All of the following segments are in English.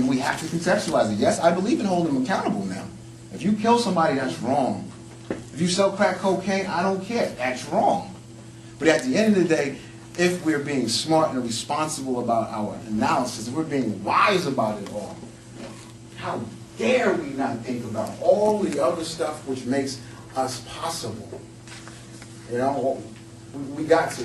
We have to contextualize it. Yes, I believe in holding them accountable now. If you kill somebody, that's wrong. If you sell crack cocaine, I don't care. That's wrong. But at the end of the day, if we're being smart and responsible about our analysis, if we're being wise about it all, how dare we not think about all the other stuff which makes us possible? You know, we got to.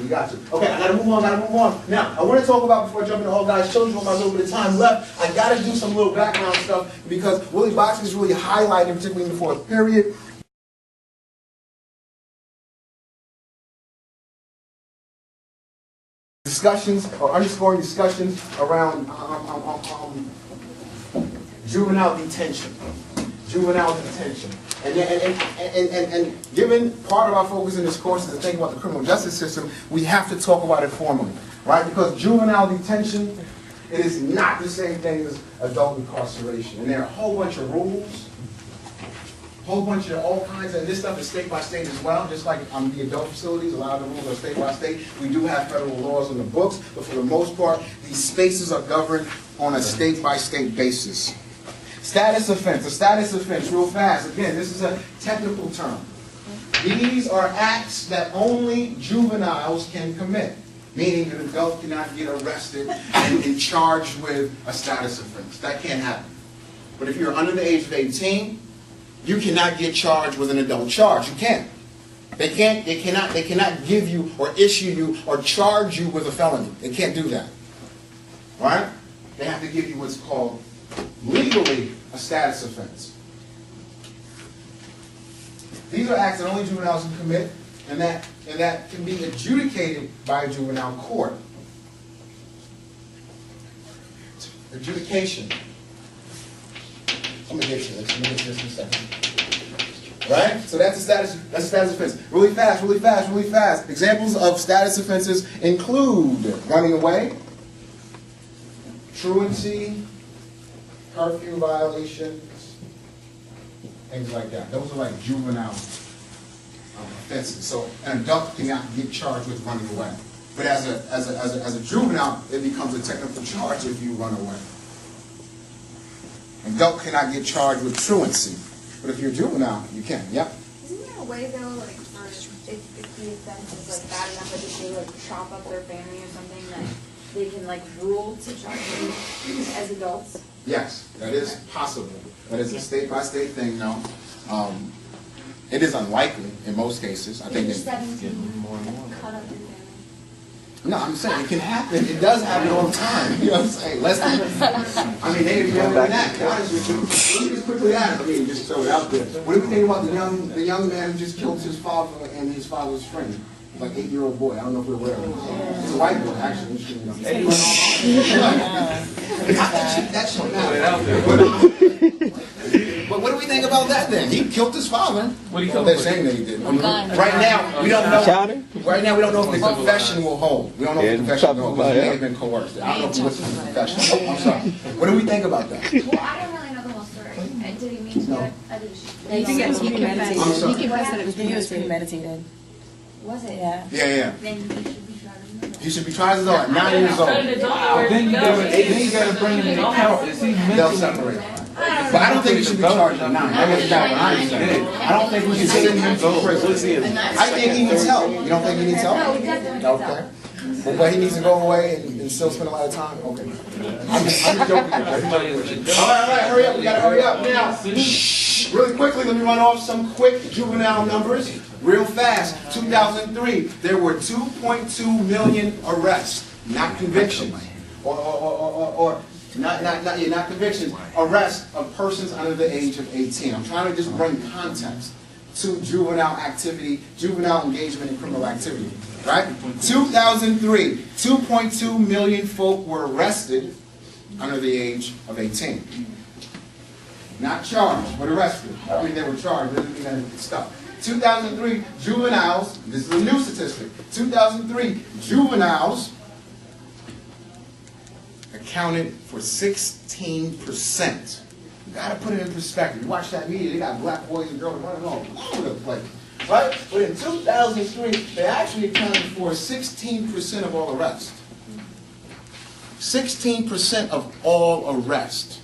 Okay, I gotta move on, Now, I want to talk about, before I jump into all guys' children, with my little bit of time left, I gotta do some little background stuff, because Willie Boxing is really highlighted, particularly in the fourth period. Discussions, or underscoring discussions around juvenile detention. Juvenile detention. And given part of our focus in this course is to think about the criminal justice system, we have to talk about it formally, right? Because juvenile detention, it is not the same thing as adult incarceration. And there are a whole bunch of rules, a whole bunch of all kinds, and this stuff is state by state as well, just like the adult facilities, a lot of the rules are state by state. We do have federal laws on the books, but for the most part, these spaces are governed on a state by state basis. Status offense, a status offense, real fast. Again, this is a technical term. These are acts that only juveniles can commit, meaning an adult cannot get arrested and charged with a status offense. That can't happen. But if you're under the age of 18, you cannot get charged with an adult charge. You can't. They cannot give you or issue you or charge you with a felony. They can't do that. All right? They have to give you what's called legally a status offense. These are acts that only juveniles can commit, and that can be adjudicated by a juvenile court. Adjudication. I'm gonna get to this. in a second. Right? So that's a status offense. Really fast. Examples of status offenses include running away, truancy, curfew violations, things like that. Those are like juvenile offenses. So an adult cannot get charged with running away. But as a juvenile, it becomes a technical charge if you run away. An adult cannot get charged with truancy. But if you're a juvenile, you can. Yep. Isn't there a way though, like for if the offense is like bad enough that if they like chop up their family or something, that they can like rule to charge them as adults? Yes, that is possible. That is a state-by-state thing now. It is unlikely in most cases. I think it's 17 more and more. Cut up your family. No, I'm saying it can happen. It does happen all the time. You know what I'm saying? Less than, I mean, they even younger than that. Honest with you. Let me just quickly add, I mean, just throw it out there. What do we think about the young man who just killed his father and his father's friend? Like 8-year-old boy. I don't know if we're aware of it. It's a white boy, actually. That's but what do we think about that then? He killed his father. What do you call? They're saying that he did. Right now, we don't know. Right now, we don't know if the confession will hold. We don't know if the confession will hold because he may have been coerced. I don't know if he listened to the confession. Oh, I'm sorry. What do we think about that? Well, I don't really know the whole story. Did he mean to do it? He confessed that it was premeditated. Was it? Yeah. Yeah. Then you should be tried as an adult. 9 years old. But then you gotta bring him into account. They'll separate. But I don't think he should be charged at 9. That was not what I said. I don't think we should send him to prison. I think he needs help. You don't think he needs help? No, he doesn't. Okay. But he needs to go away and still spend a lot of time? Okay. I'm just joking. All right, hurry up. We gotta hurry up. Now, really quickly, let me run off some quick juvenile numbers. Real fast. 2003, there were 2.2 million arrests, not convictions. Not convictions, arrests of persons under the age of 18. I'm trying to just bring context to juvenile activity, juvenile engagement in criminal activity. Right? 2003, 2.2 million folk were arrested under the age of 18. Not charged, but arrested. I mean, they were charged, doesn't mean that it's stuck. 2003, juveniles, this is a new statistic, 2003, juveniles accounted for 16%. You gotta put it in perspective. You watch that media, they got black boys and girls running all over the place. Right? But in 2003, they actually accounted for 16% of all arrests. 16% of all arrests.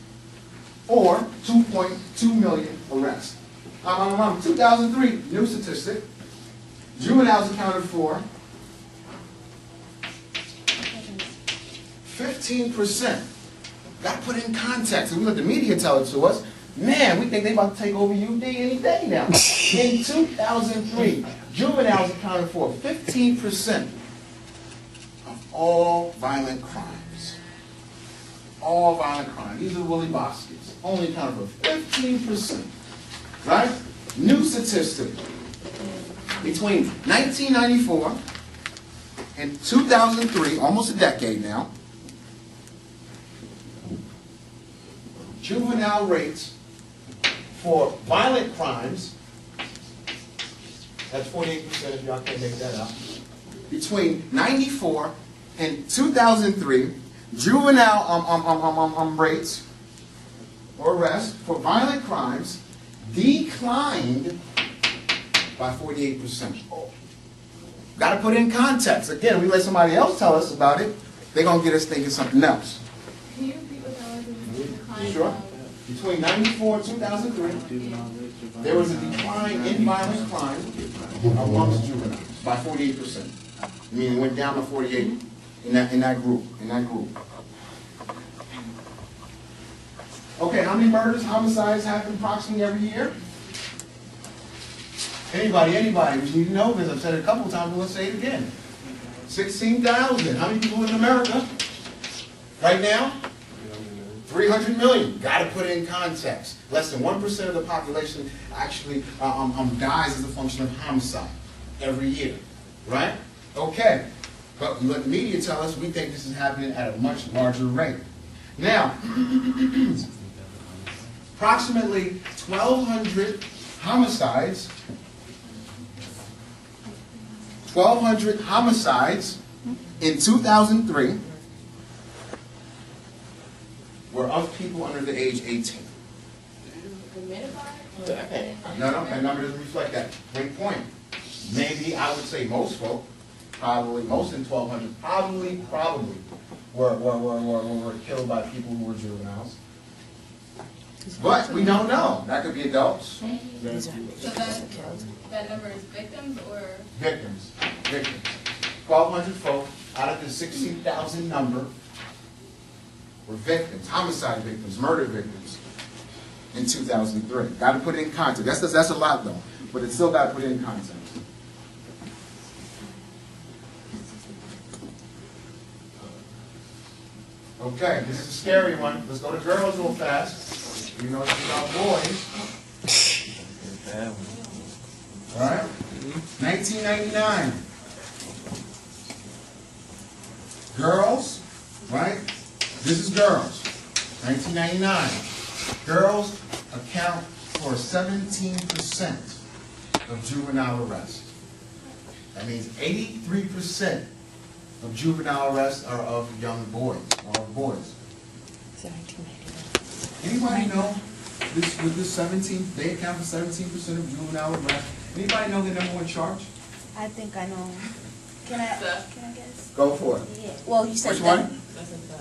or 2.2 million arrests. 2003, new statistic. Juveniles accounted for 15%. Got to put it in context. And we let the media tell it to us. Man, we think they about to take over UD any day now. In 2003, juveniles accounted for 15% of all violent crimes. All violent crimes. These are Willie Boskets. Only accounted for 15%. Right? New statistic. Between 1994 and 2003, almost a decade now, juvenile rates for violent crimes, that's 48% if y'all can't make that up. Between 94 and 2003, juvenile rates or arrests for violent crimes declined by 48%. Got to put it in context. Again, we let somebody else tell us about it, they're going to get us thinking something else. Can you repeat what that was? Decline Sure. of- Between 94 and 2003, there was a decline in violent crime amongst juveniles by 48%. Meaning it went down to 48 in that group. Okay, how many murders, homicides happen approximately every year? Anybody? We need to know this. I've said it a couple of times, but let's say it again. 16,000. How many people live in America? Right now? 300 million. Got to put it in context. Less than 1% of the population actually dies as a function of homicide every year. Right? Okay. But let the media tell us we think this is happening at a much larger rate. Now, approximately 1,200 homicides. 1,200 homicides in 2003 were of people under the age 18. No, that number doesn't reflect that. Great point. Maybe I would say most folk, probably most in 1,200, probably were killed by people who were juveniles. But we don't know. That could be adults. So that number is victims or? Victims. 1,200 folk out of the 16,000 number were victims, homicide victims, murder victims in 2003. Got to put it in context. That's a lot though, but it's still got to put it in context. Okay, this is a scary one. Let's go to girls real fast. You know it's about boys. All right. 1999. Girls, right? This is girls. 1999. Girls account for 17% of juvenile arrests. That means 83% of juvenile arrests are of young boys, or of boys. Anybody know this, with this 17, they account for 17% of juvenile arrests? Anybody know the number one charge? I think I know. Can I guess? Go for it. Yeah. Well, you said Which that. one?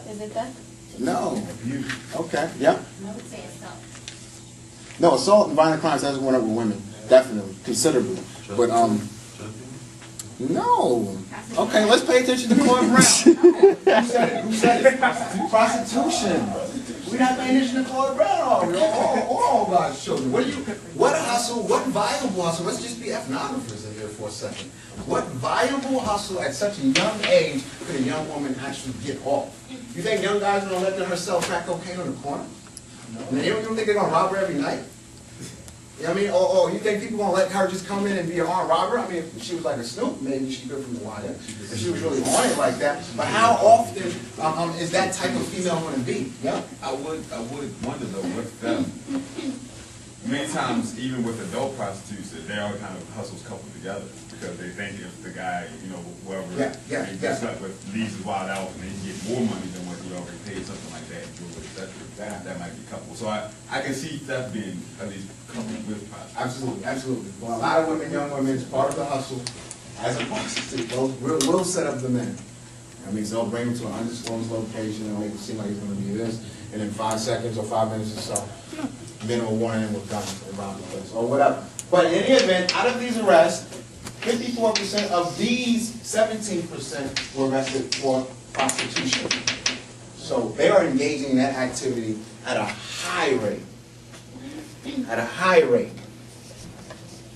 Is it that? No. Okay, yeah. I would say assault. No, assault and violent crimes hasn't went up with women, definitely, considerably. But no. Okay, let's pay attention to Claude Brown. Who said it? Prostitution. We're not paying attention to Claude Brown, are we? All God's children. What hustle, what viable hustle, let's just be ethnographers in here for a second. What viable hustle at such a young age could a young woman actually get off? You think young guys are going to let her sell crack cocaine on the corner? No. You don't think they're going to rob her every night? You know what I mean? Or you think people are going to let her just come in and be an armed robber? I mean, if she was like a Snoop, maybe she'd go from the wire. If she was really on it like that. But how often is that type of female going to be? Yeah. I would wonder though with them. Many times, even with adult prostitutes, they all kind of hustles coupled together because they think if the guy, you know, whoever he gets up with leaves his wild out and they can get more money than what he already paid, something like that, etc. That might be coupled. So I can see theft being at least coupled with prostitution. Absolutely. Well, a lot of women, young women, it's part of the hustle as a prostitute. We'll set up the men. That means they'll bring them to an undisclosed location and make it seem like it's going to be this. and in 5 seconds or 5 minutes or so, minimum warning and we're done around the place, or whatever. But in any event, out of these arrests, 54% of these 17% were arrested for prostitution. So they are engaging in that activity at a high rate. At a high rate.